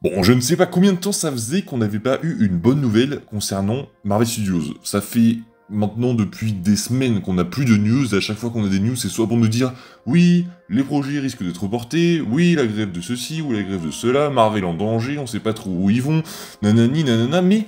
Bon, je ne sais pas combien de temps ça faisait qu'on n'avait pas eu une bonne nouvelle concernant Marvel Studios. Ça fait maintenant depuis des semaines qu'on n'a plus de news, et à chaque fois qu'on a des news, c'est soit pour nous dire « Oui, les projets risquent d'être reportés, oui, la grève de ceci ou la grève de cela, Marvel en danger, on sait pas trop où ils vont, nanani, nanana, mais... »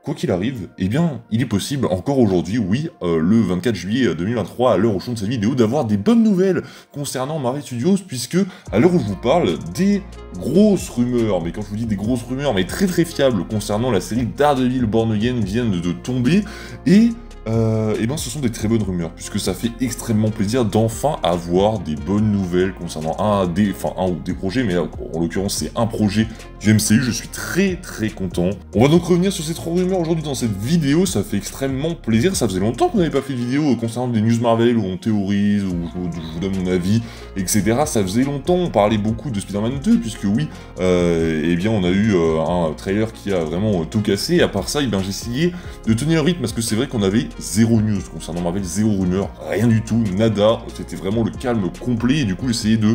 Quoi qu'il arrive, eh bien, il est possible, encore aujourd'hui, oui, le 24 juillet 2023, à l'heure où je tourne cette vidéo, d'avoir des bonnes nouvelles concernant Marvel Studios, puisque, à l'heure où je vous parle, des grosses rumeurs, mais quand je vous dis des grosses rumeurs, mais très très fiables, concernant la série Daredevil Born Again viennent de tomber, et eh ben, ce sont des très bonnes rumeurs, puisque ça fait extrêmement plaisir d'enfin avoir des bonnes nouvelles concernant un ou des projets, mais en l'occurrence c'est un projet du MCU, je suis très très content. On va donc revenir sur ces trois rumeurs aujourd'hui dans cette vidéo, ça fait extrêmement plaisir, ça faisait longtemps qu'on n'avait pas fait de vidéo concernant des news Marvel où on théorise, où je vous donne mon avis, etc. Ça faisait longtemps, on parlait beaucoup de Spider-Man 2, puisque oui, eh bien on a eu un trailer qui a vraiment tout cassé, et à part ça, eh bien j'ai essayé de tenir le rythme, parce que c'est vrai qu'on avait zéro news concernant Marvel, zéro rumeur, rien du tout, nada, c'était vraiment le calme complet, et du coup j'essayais de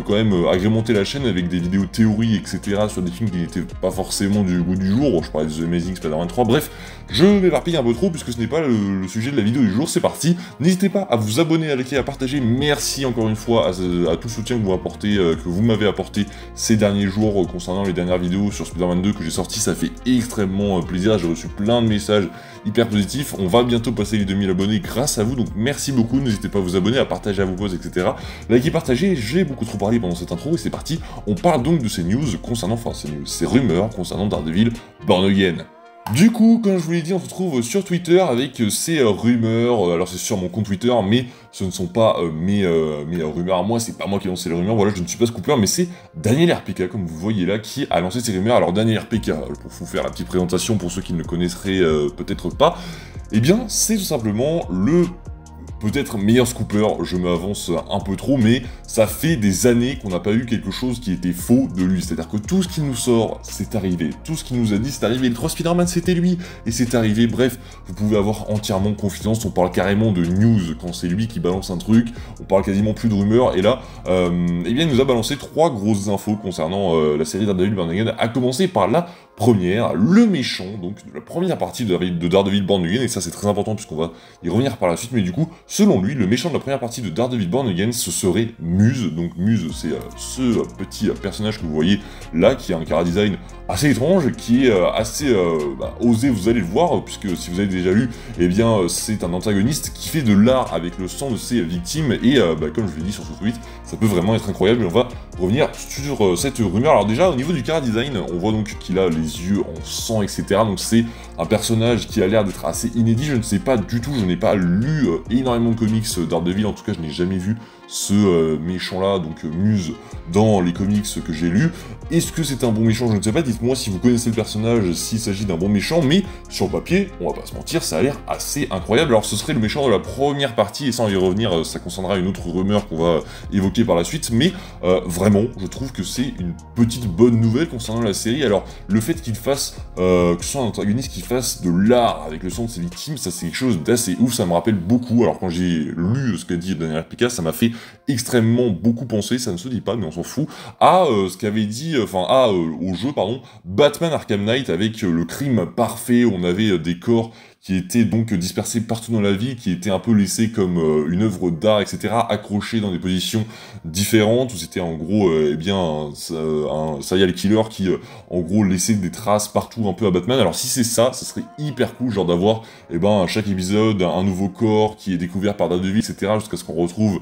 quand même agrémenter la chaîne avec des vidéos théories, etc. sur des films qui n'étaient pas forcément du goût du jour. Bon, je parlais de The Amazing Spider-Man 3, bref, je m'éparpille un peu trop puisque ce n'est pas le sujet de la vidéo du jour, c'est parti. N'hésitez pas à vous abonner, à liker, à partager, merci encore une fois à tout le soutien que vous m'avez apporté ces derniers jours concernant les dernières vidéos sur Spider-Man 2 que j'ai sorties, ça fait extrêmement plaisir, j'ai reçu plein de messages hyper positifs, on va bientôt passer les 2000 abonnés grâce à vous, donc merci beaucoup, n'hésitez pas à vous abonner, à partager à vos posts, etc. Likez, partagez, j'ai beaucoup trop parlé pendant cette intro et c'est parti, on parle donc de ces news concernant, ces rumeurs concernant Daredevil Born Again. Du coup, comme je vous l'ai dit, on se retrouve sur Twitter avec ces rumeurs, alors c'est sur mon compte Twitter, mais ce ne sont pas mes rumeurs à moi, c'est pas moi qui ai lancé les rumeurs, voilà, je ne suis pas Scooper, mais c'est Daniel RPK, comme vous voyez là, qui a lancé ces rumeurs. Alors Daniel RPK, pour vous faire la petite présentation pour ceux qui ne le connaisseraient peut-être pas, eh bien c'est tout simplement le... peut-être meilleur scooper, je m'avance un peu trop, mais ça fait des années qu'on n'a pas eu quelque chose qui était faux de lui. C'est-à-dire que tout ce qu'il nous sort, c'est arrivé. Tout ce qu'il nous a dit, c'est arrivé. Les 3 Spider-Man, c'était lui, et c'est arrivé. Bref, vous pouvez avoir entièrement confiance. On parle carrément de news quand c'est lui qui balance un truc. On parle quasiment plus de rumeurs. Et là, eh bien, il nous a balancé 3 grosses infos concernant la série Daredevil Born Again, à commencer par la première, le méchant, donc de la première partie de Daredevil Born Again, et ça c'est très important puisqu'on va y revenir par la suite, mais du coup, selon lui, le méchant de la première partie de Daredevil Born Again, ce serait Muse. Donc Muse, c'est ce petit personnage que vous voyez là, qui a un chara-design assez étrange, qui est assez osé, vous allez le voir, puisque si vous avez déjà lu, eh bien c'est un antagoniste qui fait de l'art avec le sang de ses victimes, et comme je l'ai dit sur ce tweet, ça peut vraiment être incroyable, et on va revenir sur cette rumeur. Alors déjà, au niveau du chara-design, on voit donc qu'il a les yeux en sang, etc. Donc c'est un personnage qui a l'air d'être assez inédit, je ne sais pas du tout, je n'ai pas lu énormément de comics Daredevil, en tout cas je n'ai jamais vu ce méchant-là, donc Muse, dans les comics que j'ai lus. Est-ce que c'est un bon méchant? Je ne sais pas, dites-moi si vous connaissez le personnage, s'il s'agit d'un bon méchant, mais sur le papier, on va pas se mentir, ça a l'air assez incroyable. Alors ce serait le méchant de la première partie, et sans y revenir, ça concernera une autre rumeur qu'on va évoquer par la suite, mais vraiment, je trouve que c'est une petite bonne nouvelle concernant la série. Alors le fait qu'il fasse, que ce soit un antagoniste qui fasse de l'art avec le sang de ses victimes, ça c'est quelque chose d'assez ouf, ça me rappelle beaucoup, alors quand j'ai lu ce qu'a dit Daniel RPK, ça m'a fait extrêmement beaucoup penser, ça ne se dit pas, mais on s'en fout, à ce qu'avait dit, au jeu, pardon, Batman Arkham Knight, avec le crime parfait, où on avait des corps qui étaient donc dispersés partout dans la ville, qui étaient un peu laissés comme une œuvre d'art, etc., accrochés dans des positions différentes, où c'était en gros, un serial killer qui, en gros, laissait des traces partout un peu à Batman. Alors si c'est ça, ça serait hyper cool, genre d'avoir, à chaque épisode, un nouveau corps qui est découvert par Daredevil, etc., jusqu'à ce qu'on retrouve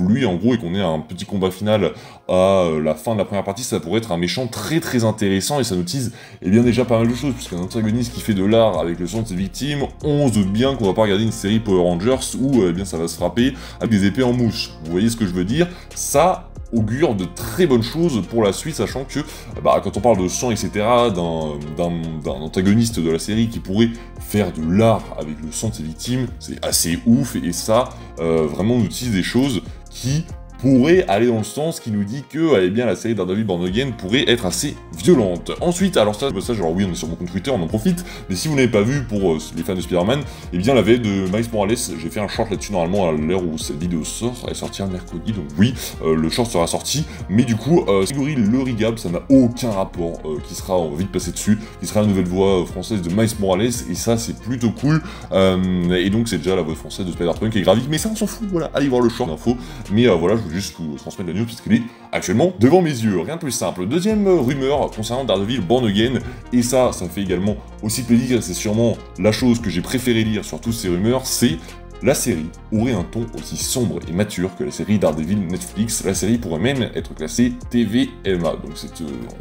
lui, en gros, et qu'on ait un petit combat final à la fin de la première partie. Ça pourrait être un méchant très très intéressant, et ça nous tease, déjà pas mal de choses, puisqu'un antagoniste qui fait de l'art avec le sang de ses victimes, on se doute bien qu'on va pas regarder une série Power Rangers où ça va se frapper avec des épées en mouche. Vous voyez ce que je veux dire? Ça augure de très bonnes choses pour la suite, sachant que quand on parle de sang, etc., d'un antagoniste de la série qui pourrait faire de l'art avec le sang de ses victimes, c'est assez ouf, et ça vraiment nous utilise des choses qui pourrait aller dans le sens qui nous dit que eh bien, la série Daredevil Born Again pourrait être assez violente. Ensuite, alors ça, alors oui, on est sur mon compte Twitter, on en profite, mais si vous n'avez pas vu pour les fans de Spider-Man, eh bien la veille de Miles Morales, j'ai fait un short là-dessus normalement à l'heure où cette vidéo sort, elle sortira mercredi, donc oui, le short sera sorti, mais du coup, Gregory le Rigab, ça n'a aucun rapport, qui sera, on va vite passer dessus, qui sera la nouvelle voix française de Miles Morales, et ça c'est plutôt cool, et donc c'est déjà la voix française de Spider-Punk qui est graphique, mais ça on s'en fout, voilà, allez voir le short d'info, mais voilà, je voulais juste vous transmettre la news parce qu'elle est actuellement devant mes yeux, rien de plus simple. Deuxième rumeur concernant Daredevil Born Again, et ça fait également aussi plaisir, c'est sûrement la chose que j'ai préféré lire sur toutes ces rumeurs, c'est la série aurait un ton aussi sombre et mature que la série Daredevil Netflix. La série pourrait même être classée TVMA, donc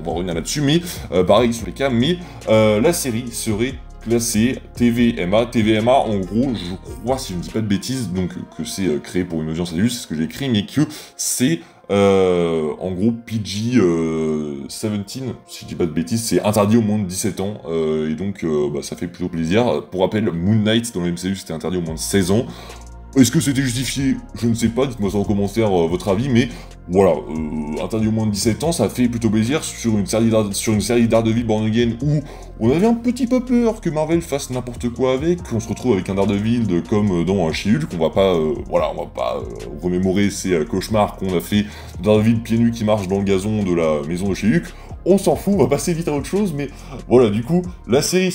on va revenir là-dessus, mais pareil sur les cas, mais la série serait classée TVMA. TVMA, en gros, je crois, si je ne dis pas de bêtises, donc que c'est créé pour une audience adulte, c'est ce que j'ai écrit, mais que c'est en gros PG 17, si je dis pas de bêtises, c'est interdit aux moins de 17 ans, et donc ça fait plutôt plaisir. Pour rappel, Moon Knight dans le MCU c'était interdit aux moins de 16 ans. Est-ce que c'était justifié? Je ne sais pas, dites-moi ça en commentaire votre avis, mais voilà, interdit au moins de 17 ans, ça fait plutôt plaisir sur une série Daredevil Born Again où on avait un petit peu peur que Marvel fasse n'importe quoi avec, qu'on se retrouve avec un Daredevil comme dans She-Hulk, on va pas remémorer ces cauchemars qu'on a fait, Daredevil pieds nus qui marche dans le gazon de la maison de She-Hulk. On s'en fout, on va passer vite à autre chose, mais voilà, du coup, la série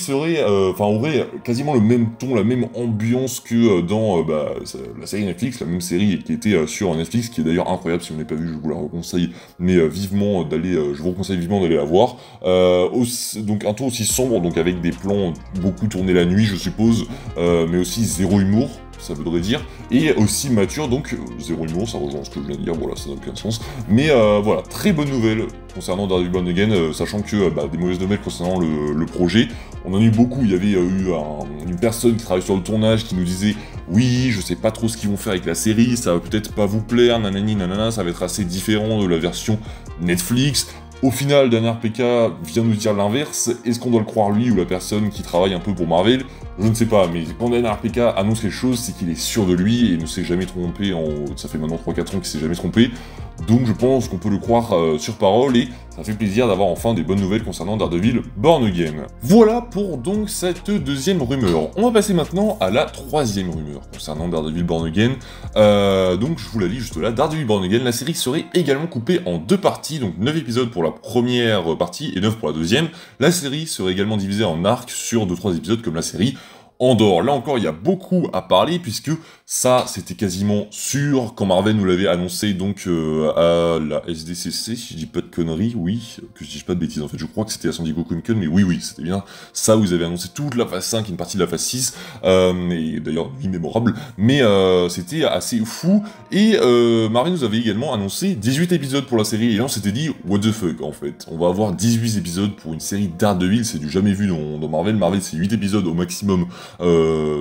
aurait quasiment le même ton, la même ambiance que dans la série Netflix, la même série qui était sur Netflix, qui est d'ailleurs incroyable, si vous n'avez pas vu, je vous la reconseille, mais je vous reconseille vivement d'aller la voir. Donc un ton aussi sombre, donc avec des plans beaucoup tournés la nuit, je suppose, mais aussi zéro humour, ça voudrait dire, et aussi mature, donc zéro humour, ça rejoint ce que je viens de dire, voilà, ça n'a aucun sens, mais voilà, très bonne nouvelle concernant Daredevil Born Again, sachant que des mauvaises nouvelles concernant le projet, on en a eu beaucoup, il y avait eu une personne qui travaille sur le tournage qui nous disait « Oui, je sais pas trop ce qu'ils vont faire avec la série, ça va peut-être pas vous plaire, nanani, nanana, ça va être assez différent de la version Netflix ». Au final, Daniel RPK vient nous dire l'inverse. Est-ce qu'on doit le croire lui ou la personne qui travaille un peu pour Marvel? Je ne sais pas, mais quand Daniel RPK annonce quelque chose, c'est qu'il est sûr de lui et ne s'est jamais trompé, ça fait maintenant 3-4 ans qu'il s'est jamais trompé. Donc je pense qu'on peut le croire sur parole et ça fait plaisir d'avoir enfin des bonnes nouvelles concernant Daredevil Born Again. Voilà pour donc cette deuxième rumeur. On va passer maintenant à la troisième rumeur concernant Daredevil Born Again. Donc je vous la lis juste là. Daredevil Born Again, la série serait également coupée en deux parties, donc 9 épisodes pour la première partie et 9 pour la deuxième. La série serait également divisée en arcs sur 2-3 épisodes comme la série Andor. Là encore, il y a beaucoup à parler, puisque ça, c'était quasiment sûr quand Marvel nous l'avait annoncé, donc à la SDCC, si je dis pas de conneries, oui, que je dis pas de bêtises, en fait, je crois que c'était à San Diego Comic-Con, mais oui, c'était bien ça, où ils avaient annoncé toute la phase 5 et une partie de la phase 6, et d'ailleurs, immémorable, mais c'était assez fou, et Marvel nous avait également annoncé 18 épisodes pour la série, et là, on s'était dit, what the fuck, en fait, on va avoir 18 épisodes pour une série Daredevil, c'est du jamais vu dans Marvel, c'est 8 épisodes au maximum,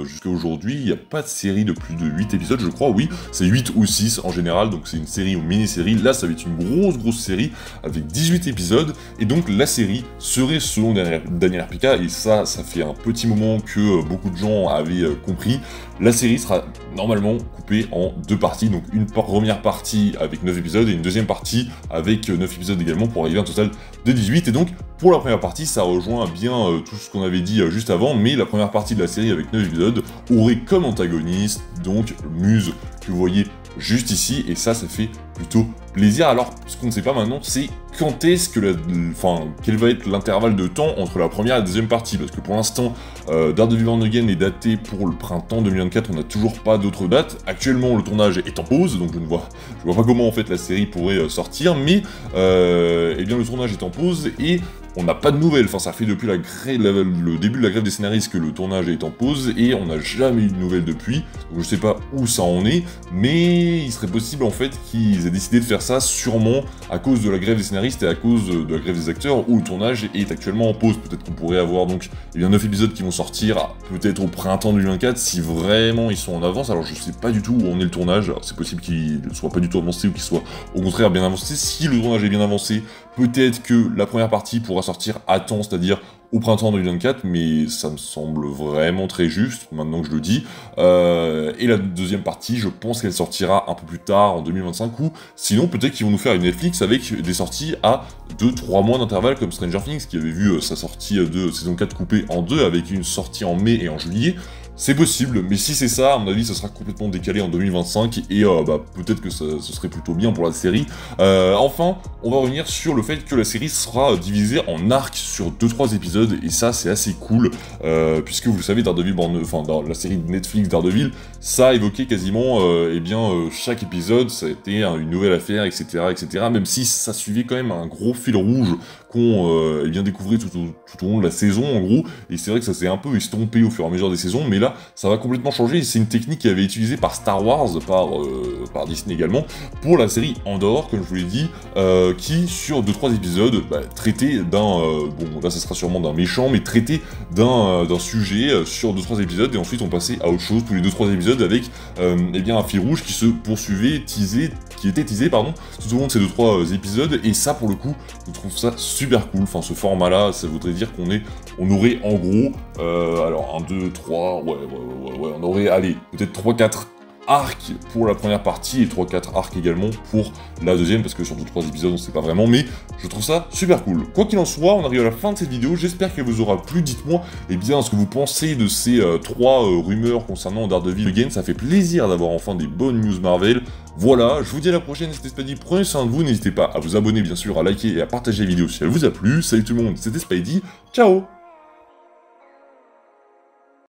jusqu'à aujourd'hui, il n'y a pas de série de plus de 8 épisodes, je crois, oui, c'est 8 ou 6 en général, donc c'est une série ou mini-série, là ça va être une grosse série avec 18 épisodes, et donc la série serait selon Daniel RPK, et ça fait un petit moment que beaucoup de gens avaient compris, la série sera normalement coupée en deux parties, donc une première partie avec 9 épisodes, et une deuxième partie avec 9 épisodes également, pour arriver à un total de 18, et donc pour la première partie, ça rejoint bien tout ce qu'on avait dit juste avant, mais la première partie de la série avec 9 épisodes aurait comme antagoniste, donc Muse, que vous voyez juste ici, et ça fait plutôt plaisir. Alors, ce qu'on ne sait pas maintenant, c'est quand est-ce que quel va être l'intervalle de temps entre la première et la deuxième partie, parce que pour l'instant, Daredevil Born Again est daté pour le printemps 2024, on n'a toujours pas d'autres dates. Actuellement, le tournage est en pause, donc je vois pas comment en fait la série pourrait sortir, mais eh bien le tournage est en pause et on n'a pas de nouvelles, ça fait depuis le début de la grève des scénaristes que le tournage est en pause, et on n'a jamais eu de nouvelles depuis, donc je sais pas où ça en est, mais il serait possible en fait qu'ils aient décidé de faire ça sûrement à cause de la grève des scénaristes et à cause de la grève des acteurs, où le tournage est actuellement en pause. Peut-être qu'on pourrait avoir donc 9 épisodes qui vont sortir peut-être au printemps 2024, si vraiment ils sont en avance. Alors je sais pas du tout où en est le tournage, c'est possible qu'il ne soit pas du tout avancé ou qu'il soit au contraire bien avancé. Si le tournage est bien avancé, peut-être que la première partie pourra sortir à temps, c'est-à-dire au printemps 2024, mais ça me semble vraiment très juste, maintenant que je le dis. Et la deuxième partie, je pense qu'elle sortira un peu plus tard, en 2025, ou sinon peut-être qu'ils vont nous faire une Netflix avec des sorties à 2-3 mois d'intervalle, comme Stranger Things, qui avait vu sa sortie de saison 4 coupée en deux, avec une sortie en mai et en juillet. C'est possible, mais si c'est ça, à mon avis, ça sera complètement décalé en 2025, et peut-être que ce serait plutôt bien pour la série. Enfin, on va revenir sur le fait que la série sera divisée en arcs sur 2-3 épisodes, et ça, c'est assez cool, puisque vous le savez, Daredevil, dans la série de Netflix Daredevil, ça a évoqué quasiment, chaque épisode, ça a été une nouvelle affaire, etc., etc., même si ça suivait quand même un gros fil rouge qu'on découvrait tout au long de la saison, en gros, et c'est vrai que ça s'est un peu estompé au fur et à mesure des saisons, mais là, ça va complètement changer, et c'est une technique qui avait été utilisée par Star Wars, par Disney également, pour la série Andor, comme je vous l'ai dit, qui, sur 2-3 épisodes, traitait d'un, là ça sera sûrement d'un méchant, mais traitait d'un sujet sur 2-3 épisodes, et ensuite on passait à autre chose, tous les 2-3 épisodes, avec un fil rouge qui se poursuivait, qui était teasé, tout au long de ces 2-3 épisodes, et ça, pour le coup, je trouve ça super cool. Enfin, ce format-là, ça voudrait dire on aurait en gros, alors 1, 2, 3, on aurait, allez, peut-être 3-4 arcs pour la première partie et 3-4 arcs également pour la deuxième, parce que sur 2-3 épisodes on sait pas vraiment, mais je trouve ça super cool. Quoi qu'il en soit, on arrive à la fin de cette vidéo, j'espère qu'elle vous aura plu. Dites-moi ce que vous pensez de ces 3 rumeurs concernant Daredevil Again. Ça fait plaisir d'avoir enfin des bonnes news Marvel. Voilà, je vous dis à la prochaine, c'était Spidey, prenez soin de vous, n'hésitez pas à vous abonner bien sûr, à liker et à partager la vidéo si elle vous a plu. Salut tout le monde, c'était Spidey, ciao.